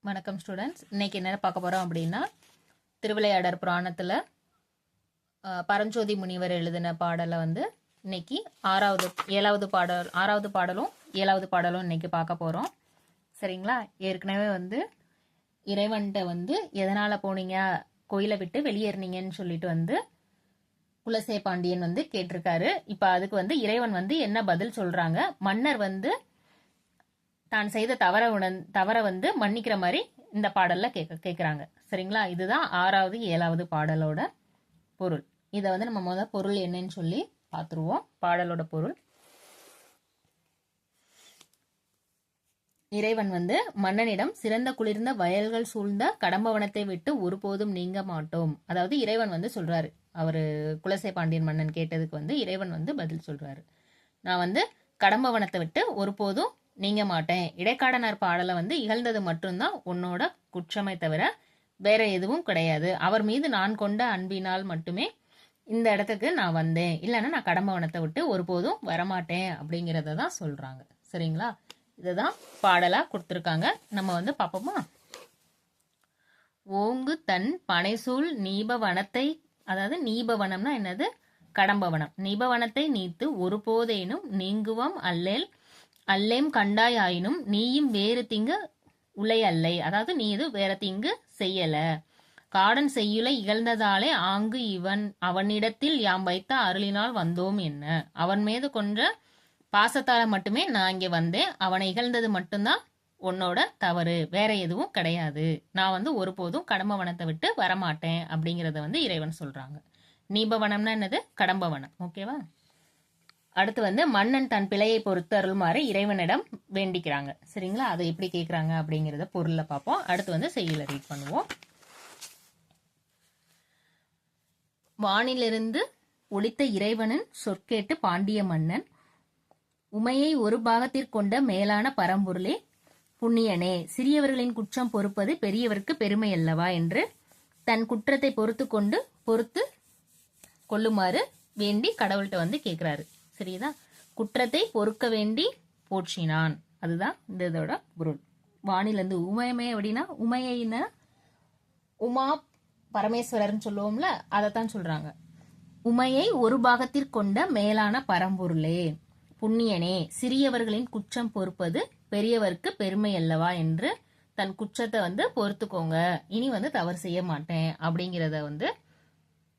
வணக்கம் ஸ்டூடெண்ட்ஸ். இன்னைக்கு என்ன பார்க்க போறோம் அப்படின்னா, திருவிளையாடற் புராணத்துல பரஞ்சோதி முனிவர் எழுதின பாடலை இன்னைக்கு ஆறாவது பாடலும் 7வது பாடலும் இன்னைக்கு பார்க்க போறோம். சரிங்களா? ஏற்கனவே இறைவன்கிட்ட எதனால போனீங்க, கோயிலை விட்டு வெளியேறினீங்கன்னு சொல்லிட்டு குலசே பாண்டியன் கேட்டிருக்காரு. இப்ப அதுக்கு இறைவன் என்ன பதில் சொல்றாங்க, மன்னர் தான் செய்த தவற மன்னிக்கிற மாதிரி இந்த பாடல்ல கேக்குறாங்க. சரிங்களா? இதுதான் 6வது 7வது பாடலோட பொருள். இத நம்ம பொருள் என்னன்னு சொல்லி பாத்துருவோம். பாடலோட பொருள்: இறைவன் மன்னனிடம் சிறந்த குளிர்ந்த வயல்கள் சூழ்ந்த கடம்பவனத்தை விட்டு ஒருபோதும் நீங்க மாட்டோம். அதாவது இறைவன் சொல்றாரு, அவரு குலசை பாண்டியன் மன்னன் கேட்டதுக்கு இறைவன் பதில் சொல்றாரு, நான் கடம்பவனத்தை விட்டு ஒருபோதும் நீங்க மாட்டேன். இடைக்காடனார் பாடலை இகழ்ந்தது மட்டும்தான் உன்னோட குற்றமை தவிர வேற எதுவும் கிடையாது. அவர் மீது நான் கொண்ட அன்பினால் மட்டுமே இந்த இடத்துக்கு நான் வந்தேன், இல்லைன்னா நான் கடம்பவனத்தை விட்டு ஒருபோதும் வரமாட்டேன் அப்படிங்கிறத தான் சொல்றாங்க. சரிங்களா? இதுதான் பாடலா கொடுத்துருக்காங்க. நம்ம பார்ப்போமா? ஓங்கு தன் பனைசூழ் நீபவனத்தை, அதாவது நீபவனம்னா என்னது? கடம்பவனம். நீபவனத்தை நீத்து ஒருபோதேனும் நீங்குவம் அல்லேம் கண்டாயாயினும் நீயும் வேறு திங்கு உலை அல்லை. அதாவது நீ இது வேற திங்கு செய்யல. காடன் செய்யுலை இகழ்ந்ததாலே ஆங்கு அவனிடத்தில் யாம் வைத்த அருளினால் வந்தோம் என்ன. அவன் மீது கொன்ற பாசத்தால மட்டுமே நான் இங்க வந்தேன். அவனை இகழ்ந்தது மட்டும்தான் உன்னோட தவறு, வேற எதுவும் கிடையாது. நான் ஒருபோதும் கடம்பவனத்தை விட்டு வரமாட்டேன் அப்படிங்கறத இறைவன் சொல்றாங்க. நீபவனம்னா என்னது? கடம்பவனம். ஓகேவா? அடுத்து மன்னன் தன் பிழையை பொறுத்து அருள்மாறு இறைவனிடம் வேண்டிக்கிறாங்க. சரிங்களா? அதை எப்படி கேட்கிறாங்க அப்படிங்கறத பொருள்ல பார்ப்போம். அடுத்து செய்யுளை ரீட் பண்ணுவோம். வானிலிருந்து ஒளித்த இறைவனின் சொற்கேட்டு பாண்டிய மன்னன், உமையை ஒரு பாகத்திற்கொண்ட மேலான பரம்பொருளே புண்ணியனே, சிறியவர்களின் குற்றம் பொறுப்பது பெரியவருக்கு பெருமை அல்லவா என்று தன் குற்றத்தை பொறுத்து கொள்ளுமாறு வேண்டி கடவுள்கிட்ட கேட்கிறாரு. சரிதா? குற்றத்தை பொறுக்க வேண்டி போற்றினான். அதுதான் இந்த இதோட பொருள். வானிலிருந்து உமையமே அப்படின்னா, உமையின உமா பரமேஸ்வரர்னு சொல்லுவோம்ல, அதைத்தான் சொல்றாங்க. உமையை ஒரு பாகத்திற்கொண்ட மேலான பரம்பொருளே புண்ணியனே, சிறியவர்களின் குற்றம் பொறுப்பது பெரியவருக்கு பெருமை அல்லவா என்று தன் குற்றத்தை பொறுத்துக்கோங்க, இனி தவறு செய்ய மாட்டேன் அப்படிங்கிறத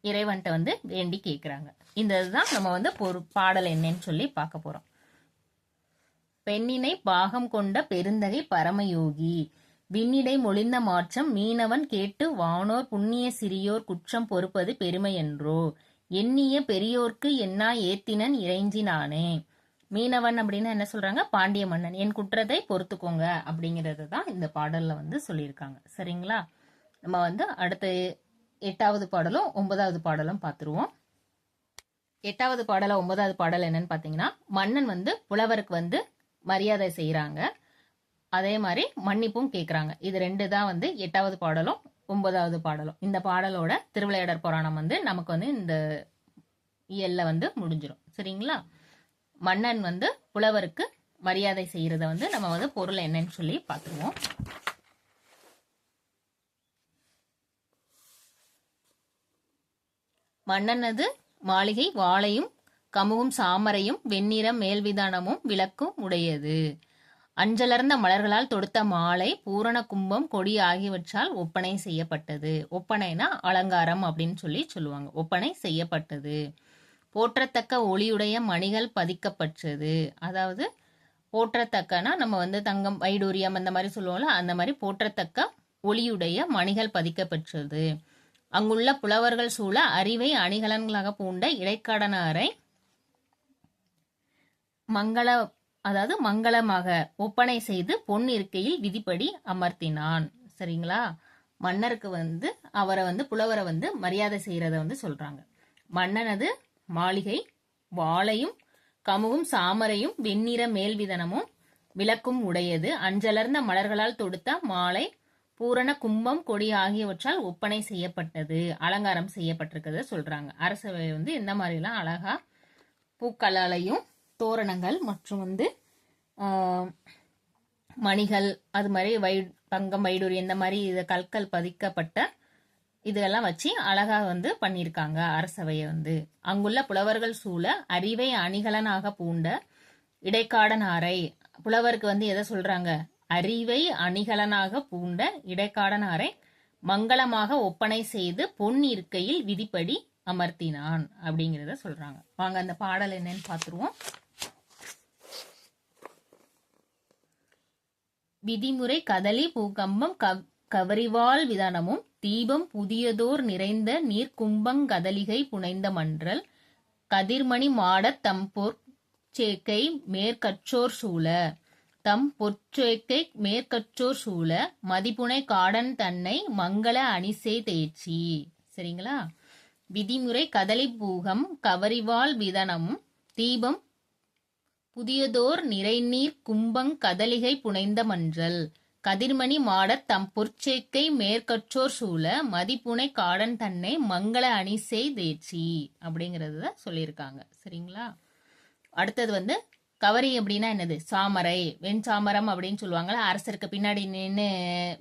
இறைவன்கிட்ட வேண்டி கேட்கிறாங்க. இந்த இதுதான் நம்ம பாடல் என்னன்னு சொல்லி பார்க்க போறோம். பெண்ணினை பாகம் கொண்ட பெருந்தகை பரமயோகி, விண்ணிடை மொழிந்த மாற்றம் மீனவன் கேட்டு வானோர் புண்ணிய சிறியோர் குற்றம் பொறுப்பது பெருமை என்றோ, எண்ணிய பெரியோர்க்கு என்னா ஏத்தினன் இறைஞ்சினானே. மீனவன் அப்படின்னு என்ன சொல்றாங்க? பாண்டிய மன்னன். என் குற்றத்தை பொறுத்துக்கோங்க அப்படிங்கறது தான் இந்த பாடல்ல சொல்லியிருக்காங்க. சரிங்களா? நம்ம அடுத்த 8வது பாடலும் 9வது பாடலும் பார்த்துருவோம். 8வது பாடல 9வது பாடல் என்னன்னு பாத்தீங்கன்னா, மன்னன் புலவருக்கு மரியாதை செய்யறாங்க, அதே மாதிரி மன்னிப்பும் கேட்கறாங்க. இது 2 தான் 8வது பாடலும் 9வது பாடலும். இந்த பாடலோட திருவிளையாடற் புராணம் நமக்கு இந்த இயல்ல முடிஞ்சிடும். சரிங்களா? மன்னன் புலவருக்கு மரியாதை செய்யறத நம்ம பொருள் என்னன்னு சொல்லி பார்த்துருவோம். மன்னனது மாளிகை வாளையும் கமுகும் சாமரையும் வெண்ணிறம் மேல்விதானமும் விளக்கும் உடையது. அஞ்சலர்ந்த மலர்களால் தொடுத்த மாலை பூரண கும்பம் கொடி ஆகியவற்றால் ஒப்பனை செய்யப்பட்டது. ஒப்பனைனா அலங்காரம் அப்படின்னு சொல்லுவாங்க. ஒப்பனை செய்யப்பட்டது. போற்றத்தக்க ஒளியுடைய மணிகள் பதிக்கப்பட்டது. அதாவது போற்றத்தக்கனா நம்ம தங்கம் வைடூரியம் அந்த மாதிரி சொல்லுவோம்ல, அந்த மாதிரி போற்றத்தக்க ஒளியுடைய மணிகள் பதிக்கப்பட்டது. அங்குள்ள புலவர்கள் சூழ அறிவை அணிகலன்களாக பூண்ட இடைக்காடனாரை மங்களமாக ஒப்பனை செய்து பொன் இருக்கையில் விதிப்படி அமர்த்தினான். சரிங்களா? மன்னருக்கு அவரை புலவரை மரியாதை செய்யறத சொல்றாங்க. மன்னனது மாளிகை வாளையும் கமுகும் சாமரையும் வெண்ணிற மேல்விதனமும் விளக்கும் உடையது. அஞ்சலர்ந்த மலர்களால் தொடுத்த மாலை பூரண கும்பம் கொடி ஆகியவற்றால் ஒப்பனை செய்யப்பட்டது, அலங்காரம் செய்யப்பட்டிருக்கிறத சொல்றாங்க. அரசவை இந்த மாதிரி எல்லாம் அழகா பூக்களாலையும் தோரணங்கள் மற்றும் மணிகள் அது மாதிரி தங்கம், வைடூரியம் இந்த மாதிரி இது கற்கள் பதிக்கப்பட்ட இதெல்லாம் வச்சு அழகா வந்து பண்ணியிருக்காங்க அரசவையை வந்து. அங்குள்ள புலவர்கள் சூழ அறிவை அணிகலனாக பூண்ட இடைக்காடனாரை, புலவருக்கு வந்து எதை சொல்றாங்க, அறிவை அணிகலனாக பூண்ட இடைக்காடனாரை மங்களமாக ஒப்பனை செய்து பொன் இருக்கையில் விதிப்படி அமர்த்தினான் அப்படிங்கிறத சொல்றாங்க. வாங்க அந்த பாடல் என்னன்னு பார்த்துருவோம். விதிமுறை கதலி பூகம்பம் கவரிவாள் விதானமும் தீபம் புதியதோர் நிறைந்த நீர்க்கும்பங்கதலிகை புனைந்த மன்றல் கதிர்மணி மாடத் தம் பொற்சேக்கை மேற்கற்றோர் சூழ தம் பொற்சேக்கை மேற்கற்றோர் சூழ மதிப்புனை காடன் தன்னை மங்கள அணிசே தேய்ச்சி. சரிங்களா? விதிமுறை கதலி பூகம் கவரிவாள் விதனமும் தீபம் புதியதோர் நிறைநீர் கும்பங் கதலிகை புனைந்த மன்றல் கதிர்மணி மாடத் தம் பொற்சேக்கை மேற்கற்றோர் சூழ மதிப்புனை காடன் தன்னை மங்கள அணிசே தேய்ச்சி அப்படிங்கறத சொல்லியிருக்காங்க. சரிங்களா? அடுத்தது வந்து கவரி அப்படின்னா என்னது, சாமரை, வெண்சாமரம் அப்படின்னு சொல்லுவாங்கல்ல, அரசருக்கு பின்னாடி நின்று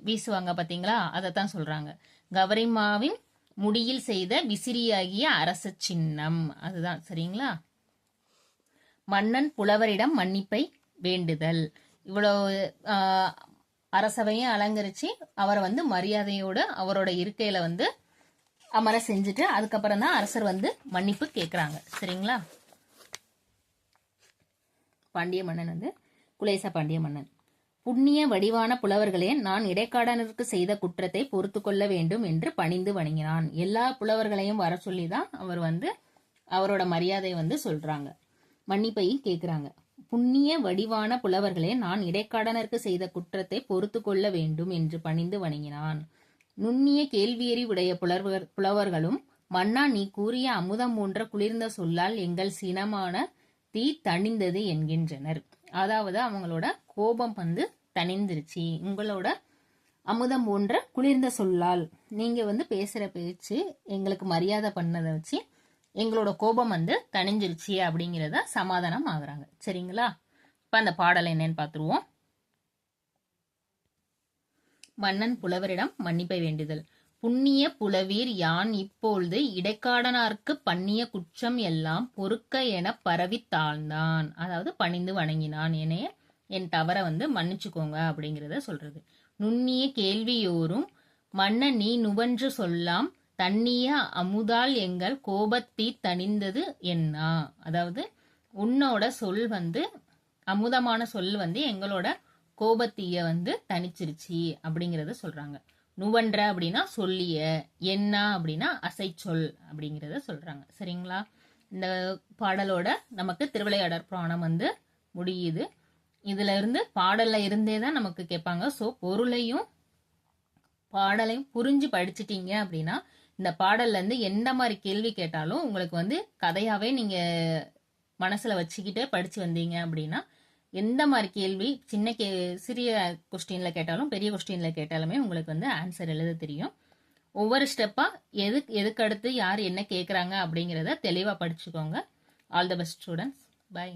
வீசுவாங்க பாத்தீங்களா, அதைத்தான் சொல்றாங்க. கவரிமாவின் முடியில் செய்த விசிறியாகிய அரச சின்னம், அதுதான். சரிங்களா? மன்னன் புலவரிடம் மன்னிப்பை வேண்டுதல். இவ்வளோ அரசவையும் அலங்கரிச்சு அவரை வந்து மரியாதையோட அவரோட இருக்கையில வந்து அமர செஞ்சுட்டு அதுக்கப்புறம் தான் அரசர் வந்து மன்னிப்பு கேட்கிறாங்க. சரிங்களா? பாண்டிய மன்னன் வந்து குலேச பாண்டிய மன்னன். புண்ணிய வடிவான புலவர்களே, நான் இடைக்காடனருக்கு செய்த குற்றத்தை பொறுத்து கொள்ள வேண்டும் என்று பணிந்து வணங்கினான். எல்லா புலவர்களையும் வர சொல்லிதான் அவர் வந்து அவரோட மரியாதையை வந்து சொல்றாங்க, மன்னிப்பையும் கேட்கிறாங்க. புண்ணிய வடிவான புலவர்களே, நான் இடைக்காடனருக்கு செய்த குற்றத்தை பொறுத்து கொள்ள வேண்டும் என்று பணிந்து வணங்கினான். நுண்ணிய கேள்வியறி உடைய புலவர்களும் மன்னா, நீ கூறிய அமுதம் போன்ற குளிர்ந்த சொல்லால் எங்கள் சினமான தீ தணிந்தது என்கின்றனர். அதாவது அவங்களோட கோபம் வந்து தணிந்துருச்சு, உங்களோட அமுதம் போன்ற குளிர்ந்த சொல்லால் நீங்க வந்து பேசுற பேச்சு எங்களுக்கு மரியாதை பண்ணதை வச்சு எங்களோட கோபம் வந்து தணிஞ்சிருச்சு அப்படிங்கிறத சமாதானம் ஆகுறாங்க. சரிங்களா? இப்ப அந்த பாடல் என்னன்னு பார்த்துருவோம். மன்னன் புலவரிடம் மன்னிப்பை வேண்டுதல். புண்ணிய புலவீர், யான் இப்பொழுது இடைக்காடனார்க்கு பண்ணிய குற்றம் எல்லாம் பொறுக்க என பரவி தாழ்ந்தான். அதாவது பணிந்து வணங்கினான், என்னைய என் தவற வந்து மன்னிச்சுக்கோங்க அப்படிங்கிறத சொல்றது. நுண்ணிய கேள்வியோரும் மன்ன நீ நுவன்று சொல்லாம் தண்ணிய அமுதால் எங்கள் கோபத்தீ தணிந்தது என்னா. அதாவது உன்னோட சொல் வந்து அமுதமான சொல் வந்து எங்களோட கோபத்தீய வந்து தணிச்சிருச்சு அப்படிங்கறத சொல்றாங்க. நுவன்ற அப்படின்னா சொல்லிய, என்ன அப்படின்னா அசைச்சொல் அப்படிங்கறத சொல்றாங்க. சரிங்களா? இந்த பாடலோட நமக்கு திருவிளையாடற் புராணம் வந்து முடியுது. இதுல இருந்து பாடல்ல இருந்தே தான் நமக்கு கேட்பாங்க. ஸோ பொருளையும் பாடலையும் புரிஞ்சு படிச்சுட்டீங்க அப்படின்னா இந்த பாடல்ல இருந்து எந்த மாதிரி கேள்வி கேட்டாலும் உங்களுக்கு வந்து கதையாவே நீங்க மனசுல வச்சுக்கிட்டு படிச்சு வந்தீங்க அப்படின்னா எந்த மாதிரி கேள்வி சிறிய கொஸ்டின்ல கேட்டாலும் பெரிய கொஸ்டின்ல கேட்டாலுமே உங்களுக்கு வந்து ஆன்சர் எழுத தெரியும். ஒவ்வொரு ஸ்டெப்பா எதுக்கு அடுத்து யார் என்ன கேட்குறாங்க அப்படிங்கிறத தெளிவா படிச்சுக்கோங்க. All the best students. By.